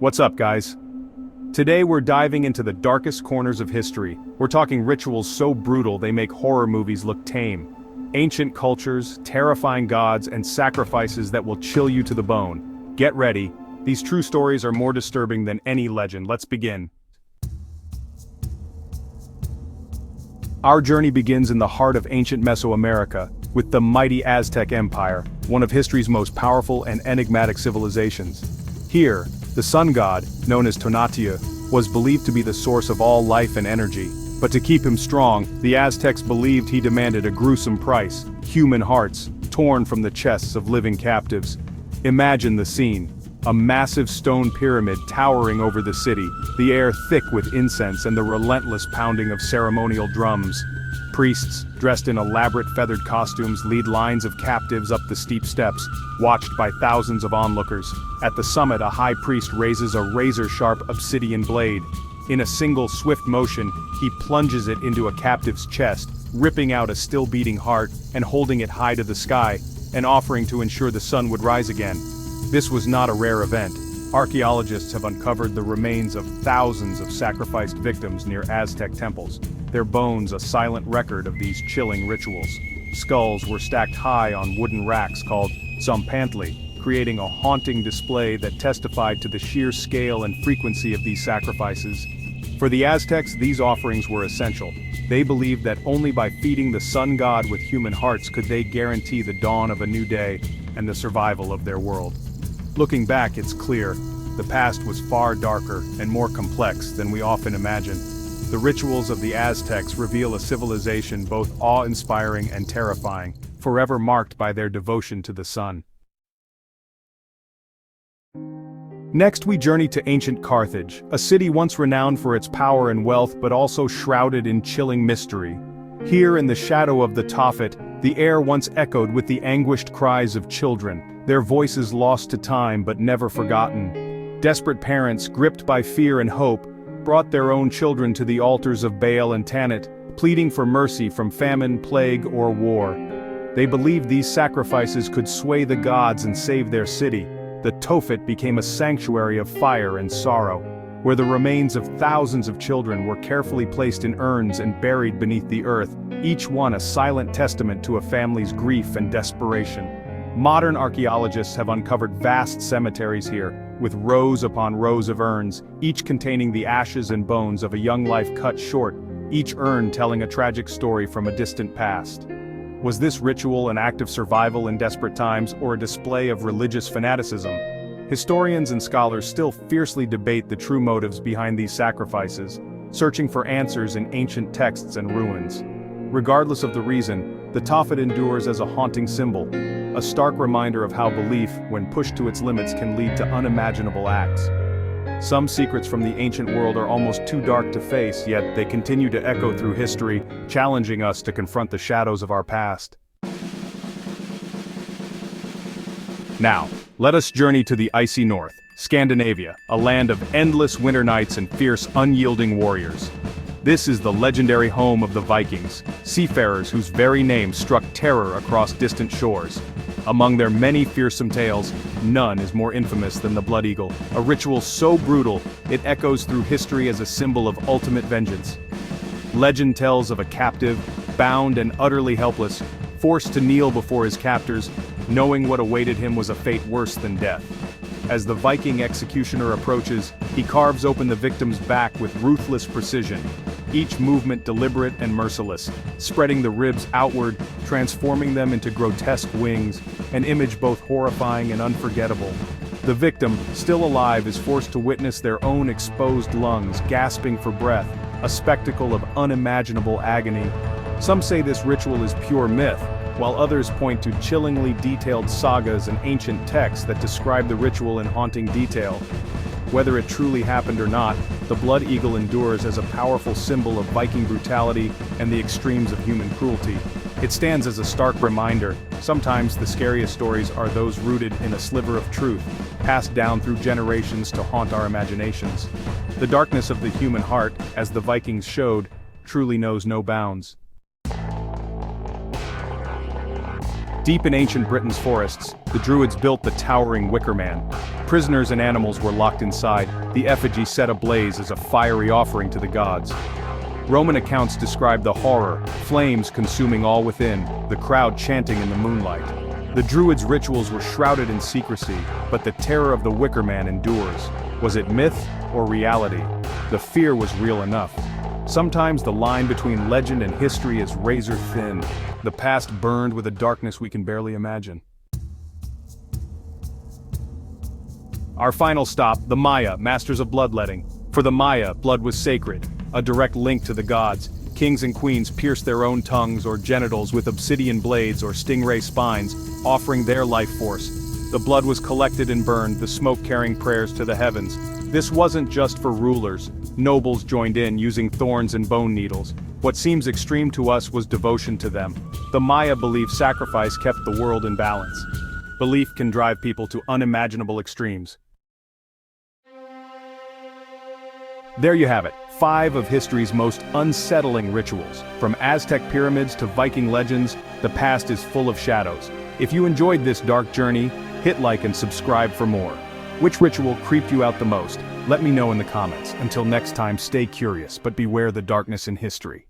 What's up, guys? Today we're diving into the darkest corners of history. We're talking rituals so brutal they make horror movies look tame. Ancient cultures, terrifying gods, and sacrifices that will chill you to the bone. Get ready. These true stories are more disturbing than any legend. Let's begin. Our journey begins in the heart of ancient Mesoamerica, with the mighty Aztec Empire, one of history's most powerful and enigmatic civilizations. Here, the sun god, known as Tonatiuh, was believed to be the source of all life and energy. But to keep him strong, the Aztecs believed he demanded a gruesome price: human hearts, torn from the chests of living captives. Imagine the scene. A massive stone pyramid towering over the city, the air thick with incense and the relentless pounding of ceremonial drums. Priests, dressed in elaborate feathered costumes, lead lines of captives up the steep steps, watched by thousands of onlookers. At the summit, a high priest raises a razor-sharp obsidian blade. In a single swift motion, he plunges it into a captive's chest, ripping out a still-beating heart and holding it high to the sky, an offering to ensure the sun would rise again. This was not a rare event. Archaeologists have uncovered the remains of thousands of sacrificed victims near Aztec temples, their bones a silent record of these chilling rituals. Skulls were stacked high on wooden racks called zompantli, creating a haunting display that testified to the sheer scale and frequency of these sacrifices. For the Aztecs, these offerings were essential. They believed that only by feeding the sun god with human hearts could they guarantee the dawn of a new day and the survival of their world. Looking back, it's clear, the past was far darker and more complex than we often imagine. The rituals of the Aztecs reveal a civilization both awe-inspiring and terrifying, forever marked by their devotion to the sun. Next we journey to ancient Carthage, a city once renowned for its power and wealth but also shrouded in chilling mystery. Here in the shadow of the Tophet, the air once echoed with the anguished cries of children, their voices lost to time but never forgotten. Desperate parents, gripped by fear and hope, brought their own children to the altars of Baal and Tanit, pleading for mercy from famine, plague, or war. They believed these sacrifices could sway the gods and save their city. The Tophet became a sanctuary of fire and sorrow, where the remains of thousands of children were carefully placed in urns and buried beneath the earth, each one a silent testament to a family's grief and desperation. Modern archaeologists have uncovered vast cemeteries here, with rows upon rows of urns, each containing the ashes and bones of a young life cut short, each urn telling a tragic story from a distant past. Was this ritual an act of survival in desperate times or a display of religious fanaticism? Historians and scholars still fiercely debate the true motives behind these sacrifices, searching for answers in ancient texts and ruins. Regardless of the reason, the Tophet endures as a haunting symbol, a stark reminder of how belief, when pushed to its limits, can lead to unimaginable acts. Some secrets from the ancient world are almost too dark to face, yet they continue to echo through history, challenging us to confront the shadows of our past. Now, let us journey to the icy north, Scandinavia, a land of endless winter nights and fierce, unyielding warriors. This is the legendary home of the Vikings, seafarers whose very name struck terror across distant shores. Among their many fearsome tales, none is more infamous than the Blood Eagle, a ritual so brutal it echoes through history as a symbol of ultimate vengeance. Legend tells of a captive, bound and utterly helpless, forced to kneel before his captors, knowing what awaited him was a fate worse than death. As the Viking executioner approaches, he carves open the victim's back with ruthless precision, each movement deliberate and merciless, spreading the ribs outward, transforming them into grotesque wings, an image both horrifying and unforgettable. The victim, still alive, is forced to witness their own exposed lungs, gasping for breath, a spectacle of unimaginable agony. Some say this ritual is pure myth, while others point to chillingly detailed sagas and ancient texts that describe the ritual in haunting detail. Whether it truly happened or not, the Blood Eagle endures as a powerful symbol of Viking brutality and the extremes of human cruelty. It stands as a stark reminder, sometimes the scariest stories are those rooted in a sliver of truth, passed down through generations to haunt our imaginations. The darkness of the human heart, as the Vikings showed, truly knows no bounds. Deep in ancient Britain's forests, the Druids built the towering Wicker Man. Prisoners and animals were locked inside, the effigy set ablaze as a fiery offering to the gods. Roman accounts describe the horror, flames consuming all within, the crowd chanting in the moonlight. The Druids' rituals were shrouded in secrecy, but the terror of the Wicker Man endures. Was it myth or reality? The fear was real enough. Sometimes the line between legend and history is razor thin. The past burned with a darkness we can barely imagine. Our final stop, the Maya, masters of bloodletting. For the Maya, blood was sacred, a direct link to the gods. Kings and queens pierced their own tongues or genitals with obsidian blades or stingray spines, offering their life force. The blood was collected and burned, the smoke carrying prayers to the heavens. This wasn't just for rulers. Nobles joined in, using thorns and bone needles. What seems extreme to us was devotion to them. The Maya believed sacrifice kept the world in balance. Belief can drive people to unimaginable extremes. There you have it, 5 of history's most unsettling rituals. From Aztec pyramids to Viking legends, the past is full of shadows. If you enjoyed this dark journey, hit like and subscribe for more. Which ritual creeped you out the most? Let me know in the comments. Until next time, stay curious, but beware the darkness in history.